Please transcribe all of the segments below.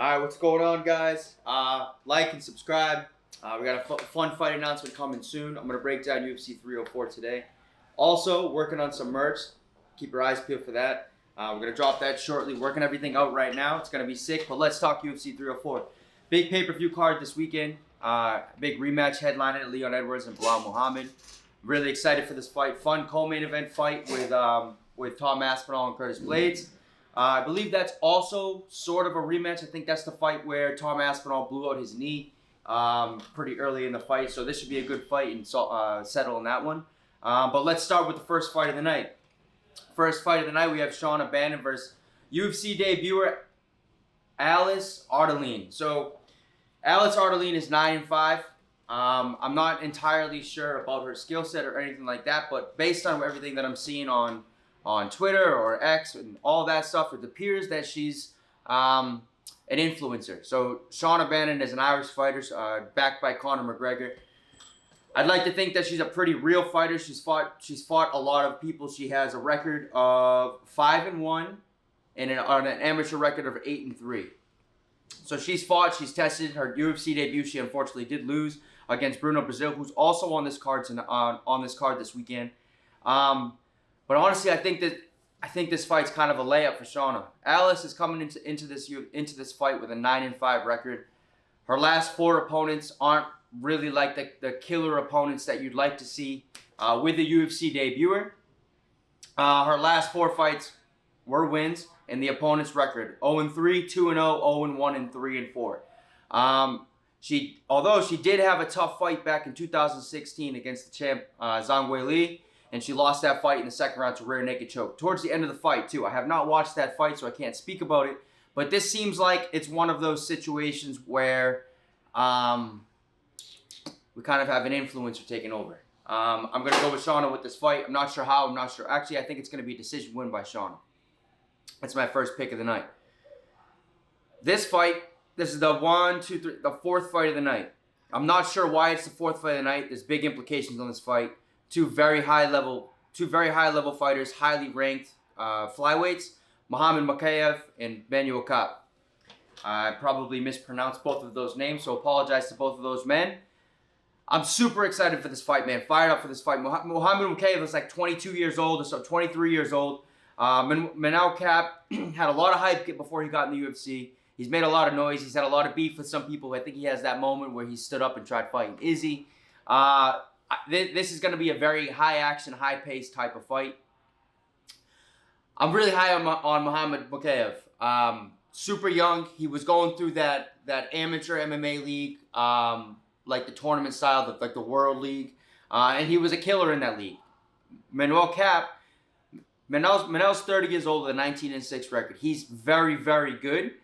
Alright, what's going on, guys? Like and subscribe. We got a fun fight announcement coming soon. I'm going to break down UFC 304 today. Also, working on some merch. Keep your eyes peeled for that. We're going to drop that shortly. Working everything out right now. It's going to be sick, but let's talk UFC 304. Big pay-per-view card this weekend. Big rematch headlining at Leon Edwards and Bilal Muhammad. Really excited for this fight. Fun co-main event fight with Tom Aspinall and Curtis Blades. I believe that's also sort of a rematch. I think that's the fight where Tom Aspinall blew out his knee pretty early in the fight. So this should be a good fight and settle in that one. But let's start with the first fight of the night. First fight of the night, we have Sean O'Bannon versus UFC debuter Alice Ardaline. So Alice Ardaline is 9-5. I'm not entirely sure about her skill set or anything like that, but based on everything that I'm seeing on Twitter or X and all that stuff, it appears that she's an influencer. So Sean O'Bannon is an Irish fighter backed by Conor McGregor. I'd like to think that she's a pretty real fighter. She's fought a lot of people. She has a record of 5-1 and an amateur record of 8-3. So she's fought, she's tested. Her UFC debut, she unfortunately did lose against Bruno Brazil, who's also on this card on this card this weekend. But honestly, I think this fight's kind of a layup for Shauna. Alice is coming into this fight with a 9-5 record. Her last 4 opponents aren't really like the killer opponents that you'd like to see with the UFC debuter. Her last 4 fights were wins, and the opponent's record 0-3, 2-0, 0-1, and 3-4. Although she did have a tough fight back in 2016 against the champ Zhang Weili, and she lost that fight in the second round to rear naked choke. Towards the end of the fight, too. I have not watched that fight, so I can't speak about it. But this seems like it's one of those situations where we kind of have an influencer taking over. I'm going to go with Shauna with this fight. I'm not sure how. I'm not sure. Actually, I think it's going to be a decision win by Shauna. That's my first pick of the night. This fight, this is the 4th fight of the night. I'm not sure why it's the 4th fight of the night. There's big implications on this fight. Two very high level fighters, highly ranked flyweights, Muhammad Mokaev and Manuel Kape. I probably mispronounced both of those names, so apologize to both of those men. I'm super excited for this fight, man. Fired up for this fight. Muhammad Mokaev is like 22 years old, or so 23 years old. Manuel Kape had a lot of hype before he got in the UFC. He's made a lot of noise. He's had a lot of beef with some people. I think he has that moment where he stood up and tried fighting Izzy. This is going to be a very high-action, high-paced type of fight. I'm really high on Muhammad Mokaev. Super young. He was going through that amateur MMA league, like the tournament style, like the World League, and he was a killer in that league. Manuel Kape, Manuel's 30 years old with a 19-6 record. He's very, very good.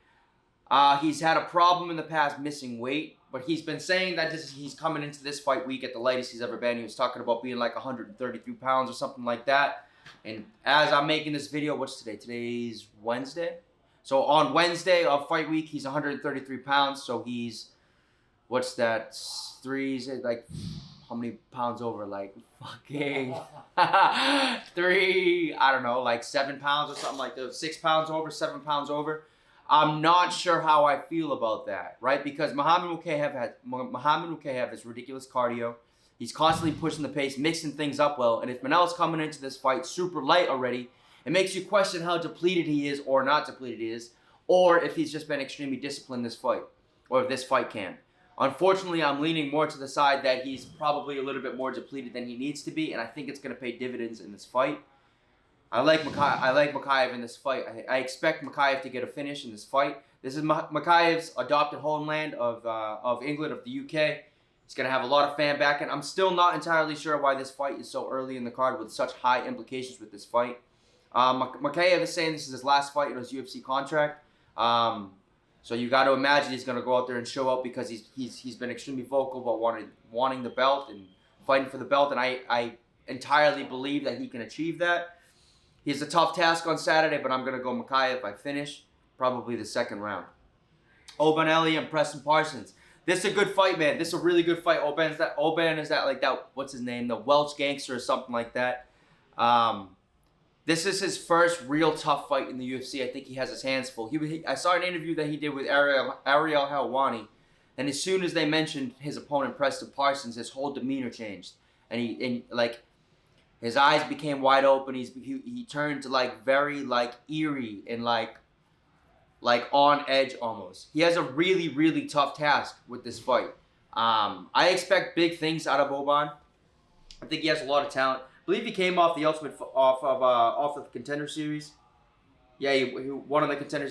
He's had a problem in the past missing weight. But he's been saying that he's coming into this fight week at the lightest he's ever been. He was talking about being like 133 pounds or something like that. And as I'm making this video, what's today? Today's Wednesday? So on Wednesday of fight week, he's 133 pounds. So he's, what's that? Like, how many pounds over? Like, fucking I don't know, like 7 pounds or something like that. 6 pounds over, 7 pounds over. I'm not sure how I feel about that, right? Because Muhammad Mokaev has ridiculous cardio. He's constantly pushing the pace, mixing things up well. And if Manuel's coming into this fight super light already, it makes you question how depleted he is or not depleted he is, or if he's just been extremely disciplined this fight, or if this fight can. Unfortunately, I'm leaning more to the side that he's probably a little bit more depleted than he needs to be, and I think it's going to pay dividends in this fight. I like Mokaev in this fight. I expect Mokaev to get a finish in this fight. This is Mokaev's adopted homeland of England, of the UK. He's going to have a lot of fan backing. I'm still not entirely sure why this fight is so early in the card with such high implications with this fight. Mokaev is saying this is his last fight in his UFC contract. So you got to imagine he's going to go out there and show up because he's been extremely vocal about wanting the belt and fighting for the belt. And I entirely believe that he can achieve that. He has a tough task on Saturday, but I'm going to go Mokaev by finish, probably the second round. Oban Ellie and Preston Parsons. This is a good fight, man. This is a really good fight. Oban is that what's his name? The Welsh gangster or something like that. This is his first real tough fight in the UFC. I think he has his hands full. I saw an interview that he did with Ariel Helwani, and as soon as they mentioned his opponent Preston Parsons, his whole demeanor changed, and like his eyes became wide open. He turned to like very like eerie and like on edge almost. He has a really, really tough task with this fight. I expect big things out of Oban. I think he has a lot of talent. I believe he came off the off of the Contender Series. Yeah, he won on the Contender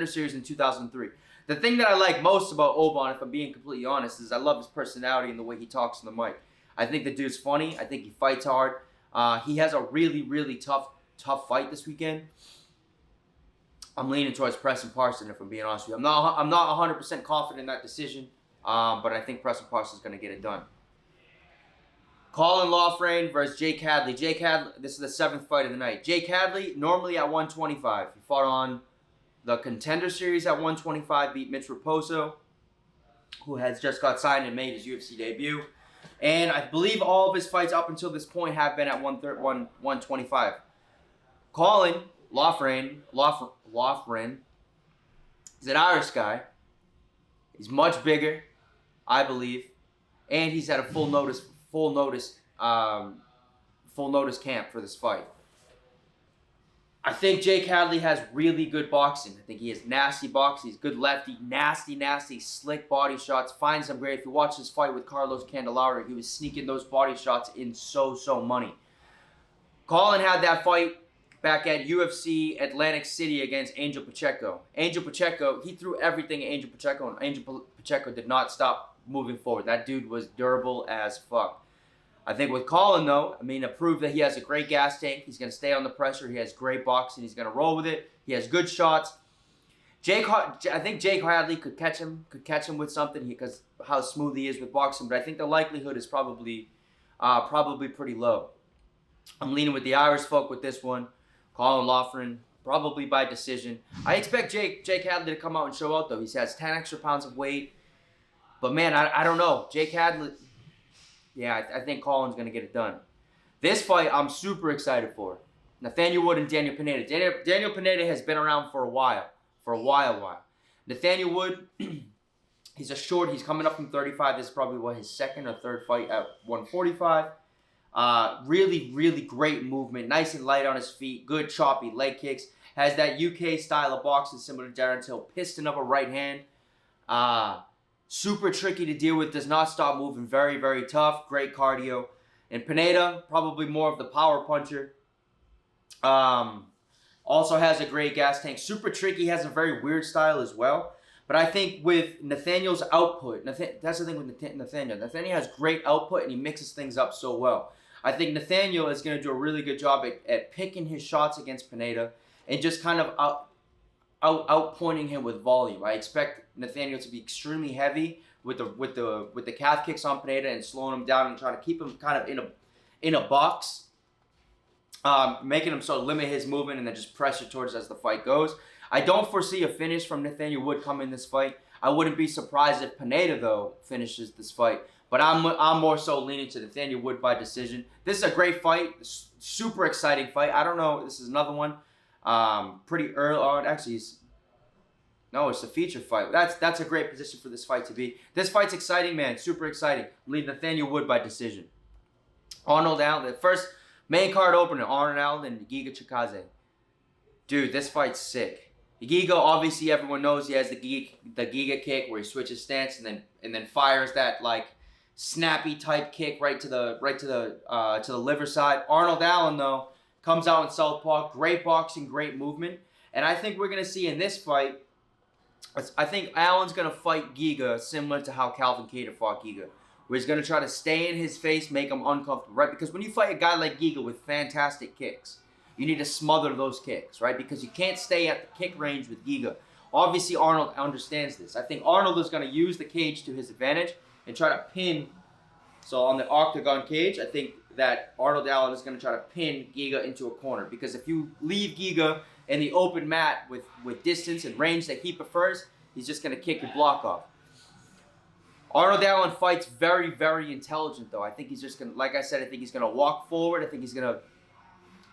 Series in 2003. The thing that I like most about Oban, if I'm being completely honest, is I love his personality and the way he talks on the mic. I think the dude's funny. I think he fights hard. He has a really, really tough fight this weekend. I'm leaning towards Preston Parsons, if I'm being honest with you. I'm not 100% confident in that decision, but I think Preston Parsons is going to get it done. Colin Loughran versus Jake Hadley. Jake Hadley, this is the 7th fight of the night. Jake Hadley, normally at 125. He fought on the Contender Series at 125, beat Mitch Raposo, who has just got signed and made his UFC debut. And I believe all of his fights up until this point have been at 125. Colin Loughran is an Irish guy. He's much bigger, I believe, and he's at a full notice camp for this fight. I think Jake Hadley has really good boxing. I think he has nasty boxing. He's good lefty, nasty, slick body shots. Finds him great. If you watch his fight with Carlos Candelaro, he was sneaking those body shots in so money. Colin had that fight back at UFC Atlantic City against Angel Pacheco. Angel Pacheco, he threw everything at Angel Pacheco, and Angel Pacheco did not stop moving forward. That dude was durable as fuck. I think with Colin, though, to prove that he has a great gas tank, he's going to stay on the pressure, he has great boxing, he's going to roll with it, he has good shots. I think Jake Hadley could catch him with something because how smooth he is with boxing, but I think the likelihood is probably pretty low. I'm leaning with the Irish folk with this one. Colin Loughran, probably by decision. I expect Jake Hadley to come out and show out, though. He has 10 extra pounds of weight. But, man, I don't know. Jake Hadley, yeah, I think Colin's going to get it done. This fight, I'm super excited for. Nathaniel Wood and Daniel Pineda. Daniel Pineda has been around for a while. Nathaniel Wood, he's a short. He's coming up from 35. This is probably, his 2nd or 3rd fight at 145. Really great movement. Nice and light on his feet. Good choppy leg kicks. Has that UK style of boxing similar to Darren Till. Piston of a right hand. Super tricky to deal with. Does not stop moving. Very tough. Great cardio. And Pineda, probably more of the power puncher. Also has a great gas tank. Super tricky. Has a very weird style as well. But I think with Nathaniel's output, that's the thing with Nathaniel. Nathaniel has great output and he mixes things up so well. I think Nathaniel is going to do a really good job at picking his shots against Pineda and just kind of outpointing him with volume. I expect Nathaniel to be extremely heavy with the calf kicks on Pineda and slowing him down and trying to keep him kind of in a box, making him sort of limit his movement and then just pressure towards as the fight goes. I don't foresee a finish from Nathaniel Wood coming in this fight. I wouldn't be surprised if Pineda, though, finishes this fight. But I'm more so leaning to Nathaniel Wood by decision. This is a great fight. Super exciting fight. I don't know. This is another one. Pretty early on. Actually, it's a feature fight. That's a great position for this fight to be. This fight's exciting, man. Super exciting. I'm leading Nathaniel Wood by decision. Arnold Allen. The first main card opener. Arnold Allen and Giga Chikadze. Dude, this fight's sick. Giga, obviously everyone knows he has the Giga kick where he switches stance and then fires that like snappy type kick right to the liver side. Arnold Allen though comes out in southpaw, great boxing, great movement, and I think we're gonna see in this fight. I think Allen's gonna fight Giga similar to how Calvin Kattar fought Giga, where he's gonna try to stay in his face, make him uncomfortable, right? Because when you fight a guy like Giga with fantastic kicks, you need to smother those kicks, right? Because you can't stay at the kick range with Giga. Obviously, Arnold understands this. I think Arnold is going to use the cage to his advantage and try to pin. So on the octagon cage, I think that Arnold Allen is going to try to pin Giga into a corner. Because if you leave Giga in the open mat with distance and range that he prefers, he's just going to kick your block off. Arnold Allen fights very intelligent, though. I think he's just going to, like I said, I think he's going to walk forward. I think he's going to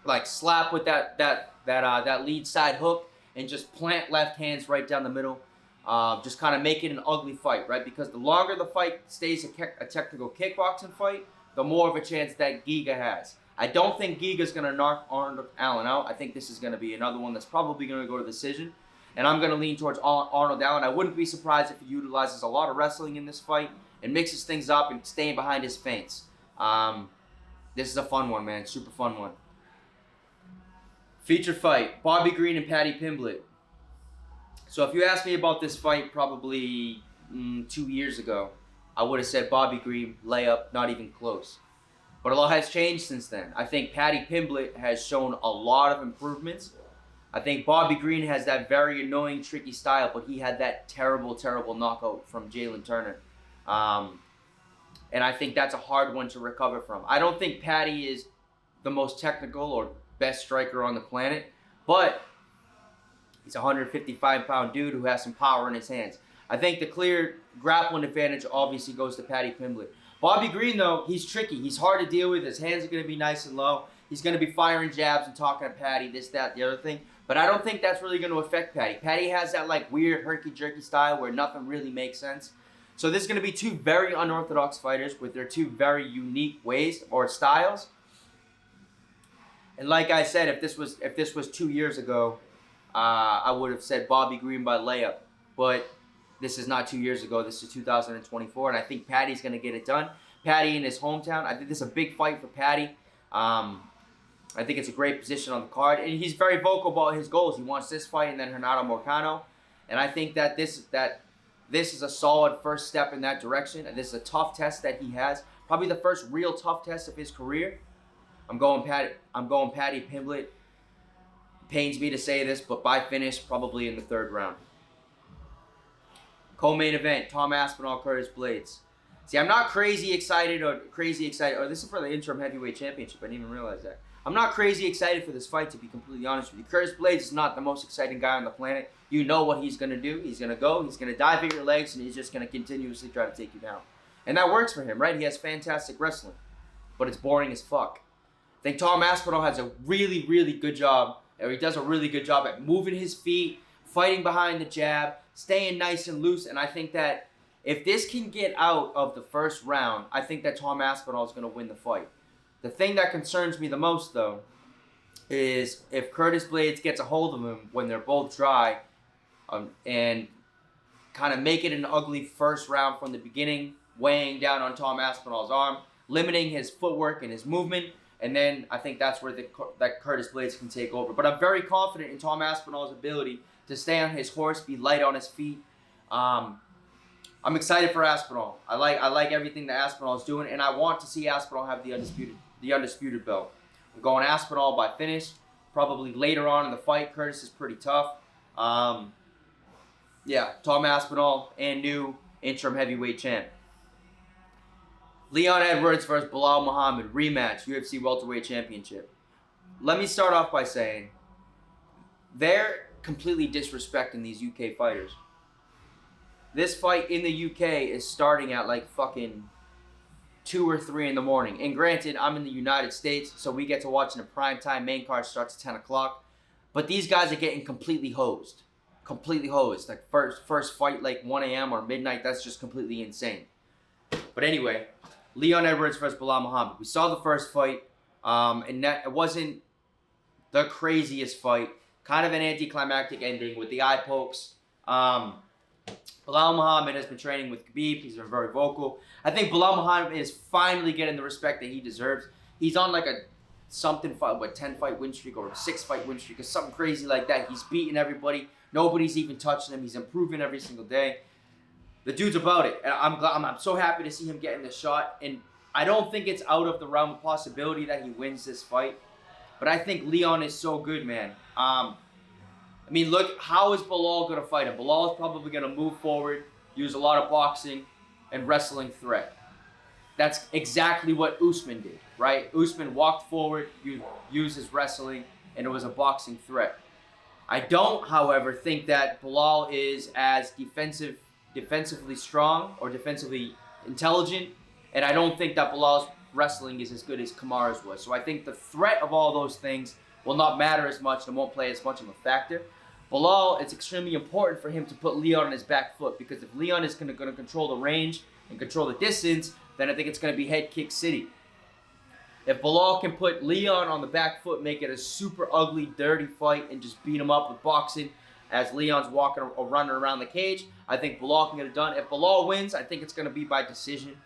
like slap with that lead side hook and just plant left hands right down the middle. Just kind of make it an ugly fight, right? Because the longer the fight stays a technical kickboxing fight, the more of a chance that Giga has. I don't think Giga's going to knock Arnold Allen out. I think this is going to be another one that's probably going to go to decision. And I'm going to lean towards Arnold Allen. I wouldn't be surprised if he utilizes a lot of wrestling in this fight and mixes things up and staying behind his feints. This is a fun one, man. Super fun one. Featured fight, Bobby Green and Paddy Pimblett. So if you asked me about this fight probably 2 years ago, I would have said Bobby Green, layup, not even close. But a lot has changed since then. I think Paddy Pimblett has shown a lot of improvements. I think Bobby Green has that very annoying, tricky style, but he had that terrible, terrible knockout from Jalen Turner. And I think that's a hard one to recover from. I don't think Paddy is the most technical or best striker on the planet, but he's a 155-pound dude who has some power in his hands. I think the clear grappling advantage obviously goes to Paddy Pimblett. Bobby Green, though, he's tricky. He's hard to deal with. His hands are going to be nice and low. He's going to be firing jabs and talking to Paddy, this, that, the other thing. But I don't think that's really going to affect Paddy. Paddy has that like weird herky-jerky style where nothing really makes sense. So this is going to be two very unorthodox fighters with their two very unique ways or styles. And like I said, if this was 2 years ago, I would have said Bobby Green by layup. But this is not 2 years ago. This is 2024, and I think Paddy's going to get it done. Paddy in his hometown. I think this is a big fight for Paddy. I think it's a great position on the card, and he's very vocal about his goals. He wants this fight and then Renato Moicano, and I think that this is a solid first step in that direction. And this is a tough test that he has, probably the first real tough test of his career. I'm going Paddy Pimblett. Pains me to say this, but by finish, probably in the third round. Co-main event, Tom Aspinall, Curtis Blades. See, I'm not crazy excited. Or this is for the interim heavyweight championship. I didn't even realize that. I'm not crazy excited for this fight, to be completely honest with you. Curtis Blades is not the most exciting guy on the planet. You know what he's going to do. He's going to go, he's going to dive at your legs, and he's just going to continuously try to take you down. And that works for him, right? He has fantastic wrestling, but it's boring as fuck. I think Tom Aspinall has a really, really good job, or he does a really good job at moving his feet, fighting behind the jab, staying nice and loose, and I think that if this can get out of the first round, I think that Tom Aspinall is going to win the fight. The thing that concerns me the most, though, is if Curtis Blades gets a hold of him when they're both dry and kind of make it an ugly first round from the beginning, weighing down on Tom Aspinall's arm, limiting his footwork and his movement, and then I think that's where that Curtis Blades can take over. But I'm very confident in Tom Aspinall's ability to stay on his horse, be light on his feet. I'm excited for Aspinall. I like everything that Aspinall is doing, and I want to see Aspinall have the undisputed belt. I'm going Aspinall by finish. Probably later on in the fight, Curtis is pretty tough. Yeah, Tom Aspinall and new interim heavyweight champ. Leon Edwards versus Bilal Muhammad, rematch, UFC welterweight championship. Let me start off by saying they're completely disrespecting these UK fighters. This fight in the UK is starting at like fucking 2 or 3 in the morning. And granted, I'm in the United States, so we get to watch in a prime time. Main card starts at 10 o'clock. But these guys are getting completely hosed. Completely hosed. Like first fight like 1 a.m. or midnight, that's just completely insane. But anyway, Leon Edwards versus Bilal Muhammad. We saw the first fight, and that it wasn't the craziest fight. Kind of an anticlimactic ending with the eye pokes. Bilal Muhammad has been training with Khabib. He's been very vocal. I think Bilal Muhammad is finally getting the respect that he deserves. He's on like a 10-fight win streak or a 6-fight win streak or something crazy like that. He's beating everybody. Nobody's even touching him. He's improving every single day. The dude's about it. And I'm so happy to see him getting this shot. And I don't think it's out of the realm of possibility that he wins this fight. But I think Leon is so good, man. I mean, look, how is Bilal going to fight him? Bilal is probably going to move forward, use a lot of boxing and wrestling threat. That's exactly what Usman did, right? Usman walked forward, used his wrestling, and it was a boxing threat. I don't, however, think that Bilal is as defensively strong or defensively intelligent, and I don't think that wrestling is as good as Kamaru's was. So I think the threat of all those things will not matter as much and won't play as much of a factor. Bilal, it's extremely important for him to put Leon on his back foot, because if Leon is going to control the range and control the distance, then I think it's going to be head kick city. If Bilal can put Leon on the back foot, make it a super ugly, dirty fight, and just beat him up with boxing as Leon's walking or running around the cage, I think Bilal can get it done. If Bilal wins, I think it's going to be by decision.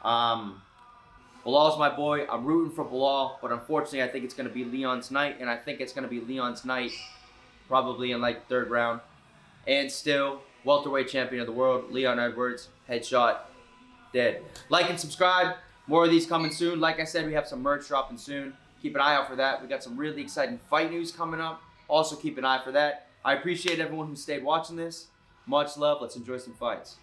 Bilal's my boy. I'm rooting for Bilal, but unfortunately, I think it's going to be Leon's night, and I think it's going to be Leon's night probably in like third round. And still, welterweight champion of the world, Leon Edwards, headshot, dead. Like and subscribe. More of these coming soon. Like I said, we have some merch dropping soon. Keep an eye out for that. We got some really exciting fight news coming up. Also, keep an eye for that. I appreciate everyone who stayed watching this. Much love. Let's enjoy some fights.